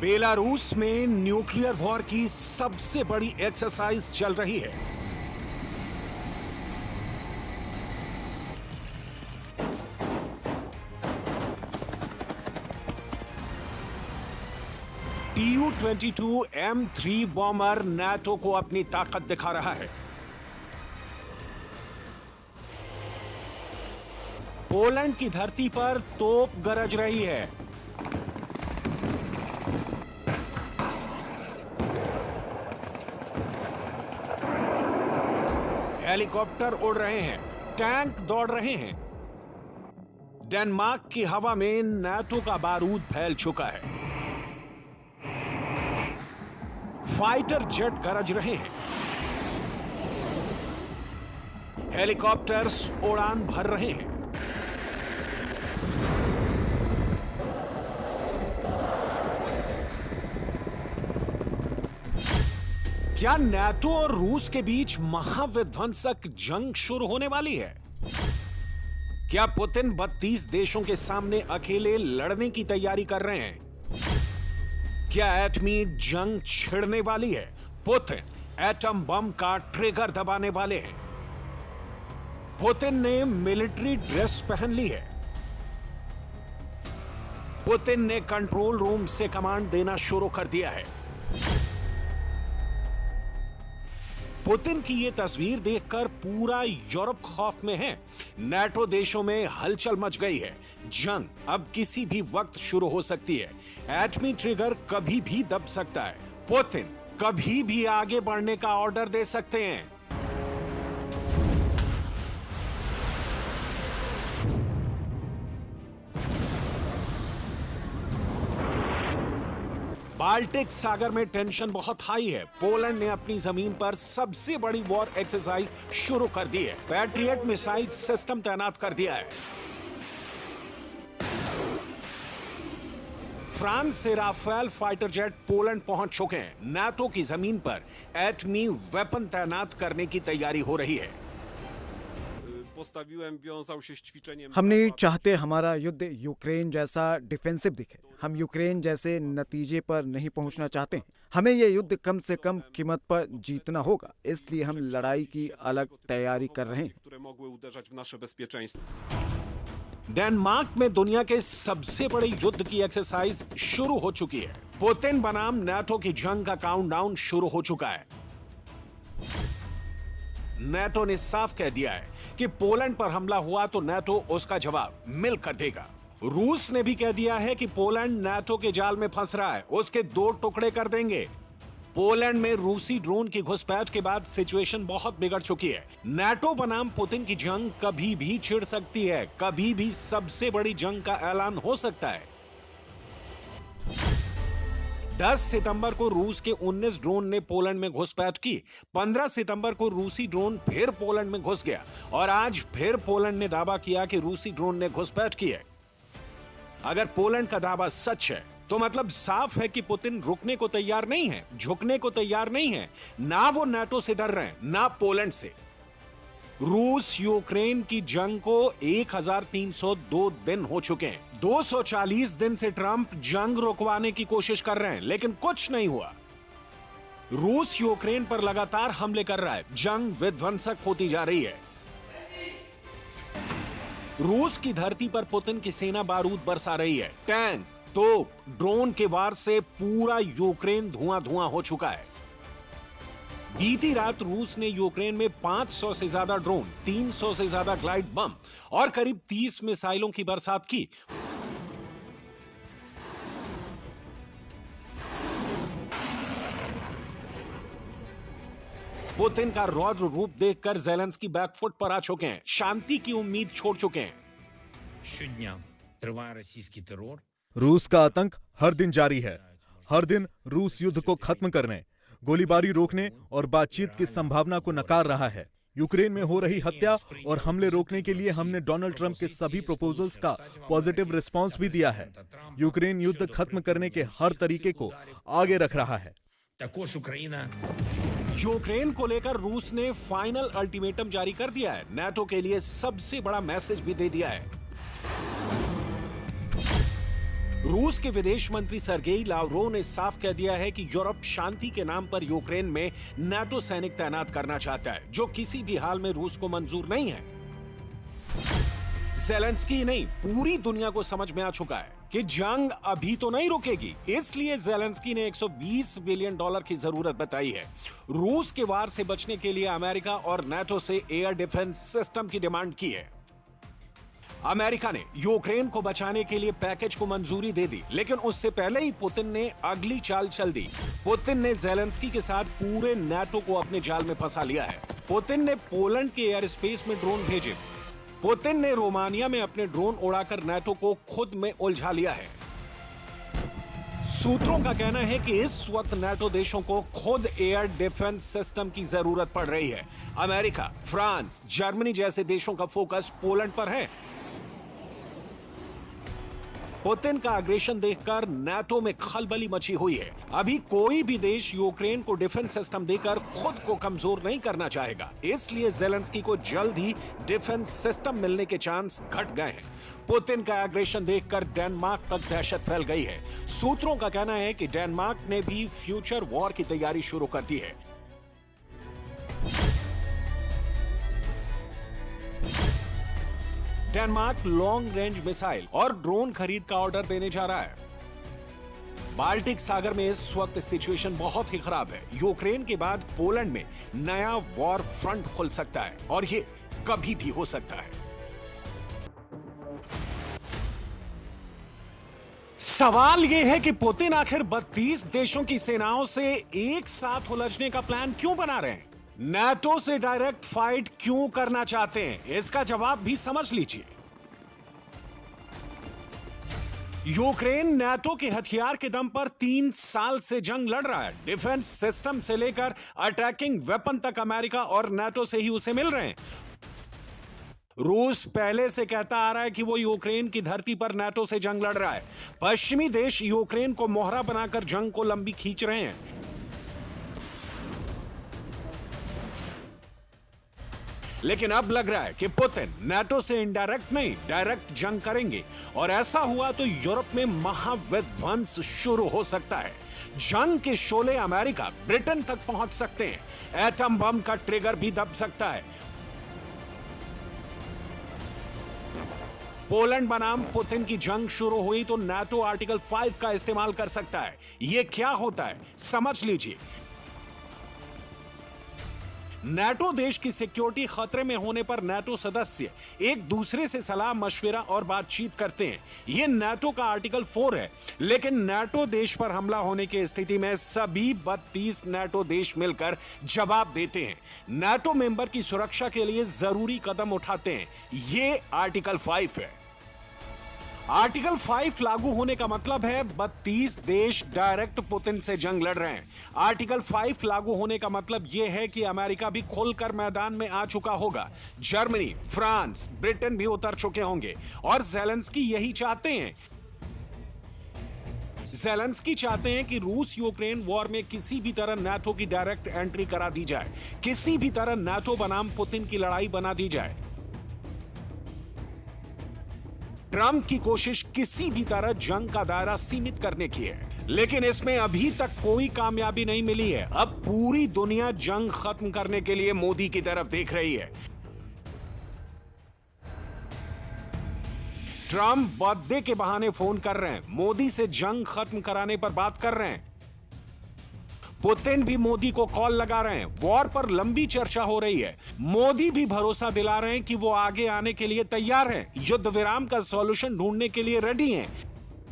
Belarus में nuclear war की सबसे बड़ी एक्सरसाइज चल रही है। Tu-22 M3 बॉम्बर नाटो को अपनी ताकत दिखा रहा है। पोलैंड की धरती पर तोप गरज रही है। हेलीकॉप्टर उड़ रहे हैं, टैंक दौड़ रहे हैं। डेनमार्क की हवा में नाटो का बारूद फैल चुका है। फाइटर जेट गरज रहे हैं। हेलीकॉप्टर्स उड़ान भर रहे हैं। क्या नाटो और रूस के बीच महाविध्वंसक जंग शुरू होने वाली है? क्या पुतिन 32 देशों के सामने अकेले लड़ने की तैयारी कर रहे हैं? क्या एटमी जंग छिड़ने वाली है? पुतिन एटम बम का ट्रिगर दबाने वाले हैं। पुतिन ने मिलिट्री ड्रेस पहन ली है। पुतिन ने कंट्रोल रूम से कमांड देना शुरू कर दिया है। पुतिन की यह तस्वीर देखकर पूरा यूरोप खौफ में है। नाटो देशों में हलचल मच गई है। जंग अब किसी भी वक्त शुरू हो सकती है। एटमी ट्रिगर कभी भी दब सकता है। पुतिन कभी भी आगे बढ़ने का ऑर्डर दे सकते हैं। बाल्टिक सागर में टेंशन बहुत हाई है। पोलैंड ने अपनी जमीन पर सबसे बड़ी वॉर एक्सरसाइज शुरू कर दी है। पैट्रियट मिसाइल सिस्टम तैनात कर दिया है। फ्रांस से राफेल फाइटर जेट पोलैंड पहुंच चुके हैं। नाटो की जमीन पर एटमी वेपन तैनात करने की तैयारी हो रही है। हम नहीं चाहते हमारा युद्ध यूक्रेन जैसा डिफेंसिव दिखे। हम यूक्रेन जैसे नतीजे पर नहीं पहुंचना चाहते हैं। हमें यह युद्ध कम से कम कीमत पर जीतना होगा, इसलिए हम लड़ाई की अलग तैयारी कर रहे हैं। डेनमार्क में दुनिया के सबसे बड़े युद्ध की एक्सरसाइज शुरू हो चुकी है। पुतिन बनाम नाटो की जंग का काउंटडाउन शुरू हो चुका है। नाटो ने साफ कह दिया है कि पोलैंड पर हमला हुआ तो नाटो उसका जवाब मिलकर देगा। रूस ने भी कह दिया है कि पोलैंड नाटो के जाल में फंस रहा है, उसके 2 टुकड़े कर देंगे। पोलैंड में रूसी ड्रोन की घुसपैठ के बाद सिचुएशन बहुत बिगड़ चुकी है। नाटो बनाम पुतिन की जंग कभी भी छिड़ सकती है। कभी भी सबसे बड़ी जंग का ऐलान हो सकता है। 10 सितंबर को रूस के 19 ड्रोन ने पोलैंड में घुसपैठ की। 15 सितंबर को रूसी ड्रोन फिर पोलैंड में घुस गया और आज फिर पोलैंड ने दावा किया कि रूसी ड्रोन ने घुसपैठ की है। अगर पोलैंड का दावा सच है तो मतलब साफ है कि पुतिन रुकने को तैयार नहीं है, झुकने को तैयार नहीं है। ना वो नाटो से डर रहे हैं, ना पोलैंड से। रूस यूक्रेन की जंग को 1302 दिन हो चुके हैं। 240 दिन से ट्रंप जंग रुकवाने की कोशिश कर रहे हैं, लेकिन कुछ नहीं हुआ। रूस यूक्रेन पर लगातार हमले कर रहा है। जंग विध्वंसक होती जा रही है। रूस की धरती पर पुतिन की सेना बारूद बरसा रही है। टैंक, तोप, ड्रोन के वार से पूरा यूक्रेन धुआं-धुआं हो चुका है। बीती रात रूस ने यूक्रेन में 500 से ज्यादा ड्रोन, 300 से ज्यादा ग्लाइड बम और करीब 30 मिसाइलों की बरसात की। पुतिन का रौद्र रूप देखकर ज़ेलेंस्की बैकफुट पर आ चुके हैं। शांति की उम्मीद छोड़ चुके हैं। रूस का आतंक हर दिन जारी है। हर दिन रूस युद्ध को खत्म करने, गोलीबारी रोकने और बातचीत की संभावना को नकार रहा है। यूक्रेन में हो रही हत्या और हमले रोकने के लिए हमने डोनाल्ड ट्रंप के सभी प्रपोजल्स का पॉजिटिव रिस्पांस भी दिया है। यूक्रेन युद्ध खत्म करने के हर तरीके को आगे रख रहा है। यूक्रेन को लेकर रूस ने फाइनल अल्टीमेटम जारी कर दिया है। नाटो के लिए सबसे बड़ा मैसेज भी दे दिया है। रूस के विदेश मंत्री सर्गेई लावरोव ने साफ कह दिया है कि यूरोप शांति के नाम पर यूक्रेन में नाटो सैनिक तैनात करना चाहता है, जो किसी भी हाल में रूस को मंजूर नहीं है। ज़ेलेंस्की नहीं, पूरी दुनिया को समझ में आ चुका है कि जंग अभी तो नहीं रुकेगी, इसलिए ज़ेलेंस्की ने $120 बिलियन की जरूरत बताई है। रूस के वार से बचने के लिए अमेरिका और नाटो से एयर डिफेंस सिस्टम की डिमांड की है। अमेरिका ने यूक्रेन को बचाने के लिए पैकेज को मंजूरी दे दी, लेकिन उससे पहले ही पुतिन ने अगली चाल चल दी। पुतिन ने ज़ेलेंस्की के साथ पूरे नाटो को अपने जाल में फंसा लिया है। पुतिन ने पोलैंड के एयर स्पेस में ड्रोन भेजे। पुतिन ने रोमानिया में अपने ड्रोन उड़ाकर नाटो को खुद में उलझा लिया है। सूत्रों का कहना है कि इस वक्त नाटो देशों को खुद एयर डिफेंस सिस्टम की जरूरत पड़ रही है। अमेरिका, फ्रांस, जर्मनी जैसे देशों का फोकस पोलैंड पर है। पुतिन का अग्रेशन देखकर नाटो में खलबली मची हुई है। अभी कोई भी देश यूक्रेन को डिफेंस सिस्टम देकर खुद को कमजोर नहीं करना चाहेगा, इसलिए ज़ेलेंस्की को जल्द ही डिफेंस सिस्टम मिलने के चांस घट गए हैं। पुतिन का अग्रेशन देखकर डेनमार्क तक दहशत फैल गई है। सूत्रों का कहना है कि डेनमार्क ने भी फ्यूचर वॉर की तैयारी शुरू कर दी है। डेनमार्क लॉन्ग रेंज मिसाइल और ड्रोन खरीद का ऑर्डर देने जा रहा है। बाल्टिक सागर में इस वक्त सिचुएशन बहुत ही खराब है। यूक्रेन के बाद पोलैंड में नया वॉर फ्रंट खुल सकता है और ये कभी भी हो सकता है। सवाल यह है कि पुतिन आखिर 32 देशों की सेनाओं से एक साथ उलझने का प्लान क्यों बना रहे हैं? नाटो से डायरेक्ट फाइट क्यों करना चाहते हैं? इसका जवाब भी समझ लीजिए। यूक्रेन नाटो के हथियार के दम पर 3 साल से जंग लड़ रहा है। डिफेंस सिस्टम से लेकर अटैकिंग वेपन तक अमेरिका और नाटो से ही उसे मिल रहे हैं। रूस पहले से कहता आ रहा है कि वो यूक्रेन की धरती पर नाटो से जंग लड़ रहा है। पश्चिमी देश यूक्रेन को मोहरा बनाकर जंग को लंबी खींच रहे हैं। लेकिन अब लग रहा है कि पुतिन नाटो से इनडायरेक्ट नहीं, डायरेक्ट जंग करेंगे और ऐसा हुआ तो यूरोप में महाविध्वंस शुरू हो सकता है। जंग के शोले अमेरिका, ब्रिटेन तक पहुंच सकते हैं। एटम बम का ट्रिगर भी दब सकता है। पोलैंड बनाम पुतिन की जंग शुरू हुई तो नाटो आर्टिकल 5 का इस्तेमाल कर सकता है। यह क्या होता है समझ लीजिए। नाटो देश की सिक्योरिटी खतरे में होने पर नाटो सदस्य एक दूसरे से सलाह मशविरा और बातचीत करते हैं। यह नाटो का आर्टिकल 4 है। लेकिन नाटो देश पर हमला होने की स्थिति में सभी 32 नाटो देश मिलकर जवाब देते हैं। नाटो मेंबर की सुरक्षा के लिए जरूरी कदम उठाते हैं। यह आर्टिकल 5 है। आर्टिकल 5 लागू होने का मतलब है 32 देश डायरेक्ट पुतिन से जंग लड़ रहे हैं। आर्टिकल 5 लागू होने का मतलब यह है कि अमेरिका भी खुलकर मैदान में आ चुका होगा। जर्मनी, फ्रांस, ब्रिटेन भी उतर चुके होंगे और ज़ेलेंस्की यही चाहते हैं। ज़ेलेंस्की चाहते हैं कि रूस यूक्रेन वॉर में किसी भी तरह नाटो की डायरेक्ट एंट्री करा दी जाए, किसी भी तरह नाटो बनाम पुतिन की लड़ाई बना दी जाए। ट्रंप की कोशिश किसी भी तरह जंग का दायरा सीमित करने की है, लेकिन इसमें अभी तक कोई कामयाबी नहीं मिली है। अब पूरी दुनिया जंग खत्म करने के लिए मोदी की तरफ देख रही है। ट्रंप बर्थडे के बहाने फोन कर रहे हैं, मोदी से जंग खत्म कराने पर बात कर रहे हैं। पुतिन भी मोदी को कॉल लगा रहे हैं। वॉर पर लंबी चर्चा हो रही है। मोदी भी भरोसा दिला रहे हैं कि वो आगे आने के लिए तैयार हैं, युद्ध विराम का सॉल्यूशन ढूंढने के लिए रेडी हैं।